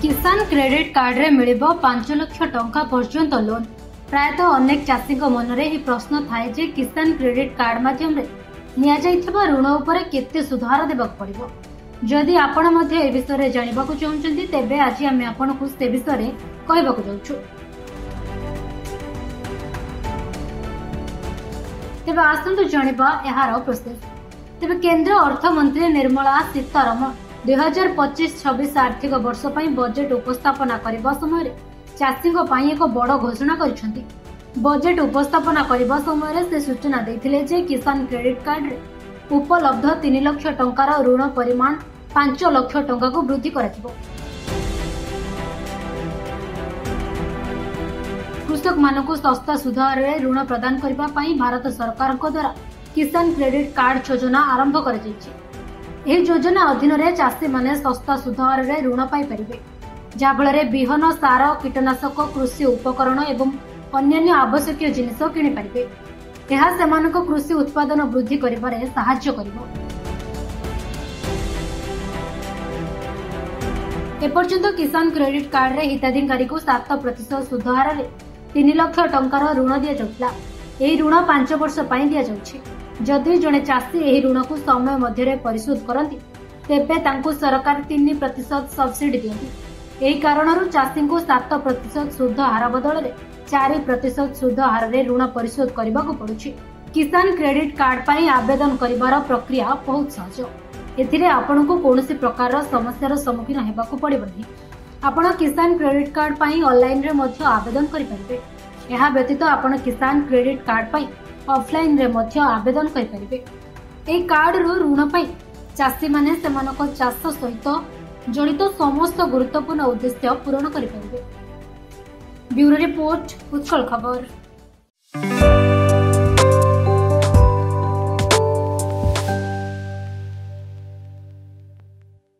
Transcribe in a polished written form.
किसान credit card रे मिलिबो 5 लाख टंका पर्यंत लोन। प्रायतः अनेक चाषी मनरे ही प्रश्न थाए जे किसान क्रेडिट कार्ड माध्यम रे निया जाइथिबा ऋण उपरे केते सुधार देबाक पड़िबो। जदि आपण मध्ये ए विषय रे जानिबाकू चाहउछन्ती तेबे आज आमे आपनकू से विषय रे कहबाकू जाउछु। तेबे आसंतु जानिबा एहार प्रोसेस। तेबे केंद्र अर्थ मंत्री निर्मला सीतारमण 2025-26 आर्थिक वर्ष पर बजेट उपस्थापना करने समय चाषी एक बड़ घोषणा करिसेंती। बजेट उपस्थापना करने समय से सूचना देथिले जे किसान क्रेडिट कार्ड रे उपलब्ध 3 लाख टंकार ऋण परिमाण 5 लाख टंका को वृद्धि कराजिबो। कृषक मानकु सस्ता सुधार रे ऋण प्रदान करबा पई भारत सरकार को द्वारा किसान क्रेडिट कार्ड योजना आरंभ कर जायछि। एही योजना अधीन रे चाषी माने सस्ता सुधार रे ऋण पाई परिबे, जाबळे बिहन सार कीटनाशक कृषि उपकरण एवं अन्यान्य आवश्यक जिनिस किनि परिबे। एहा सेमानक कृषि उत्पादन वृद्धि करिबारे सहाय्य करिबो। एपर्यंत किसान क्रेडिट कार्ड रे हिताधिकारी को 7% सुधार रे 3 लाख टंकार ऋण दिया जाउतला। एही ऋण 5 वर्ष पई दिया जाउछि। जदि जड़े चाषी एही ऋण को समय मध्य परिशोध करती तेबे तांकु सरकार 3% सब्सिडी दियंती। एही कारणरू चाषी को 7% सुध हार बदल में 4% सुध हार रे ऋण परिशोध करबाकू पड़ुछि। किसान क्रेडिट कार्ड पई आवेदन करिवार प्रक्रिया बहुत सहज। एथिरे आपनको कोनोसी प्रकार समस्यार सम्मुखीन हेबाकू पड़िबनी। आपण किसान क्रेडिट कार्ड पई ऑनलाइन रे मध्य आवेदन करि परिबे। एहा व्यतीत आपण किसान क्रेडिट कार्ड पई ऑफलाइन रे मध्य आवेदन करि परिबे। ए कार्ड रो ऋण पई चाषी माने सेमानक चाष सहित जड़ित समस्त गुरुत्वपूर्ण उद्देश्य पूर्ण करि परिबे। ब्यूरो रिपोर्ट उत्कल खबर।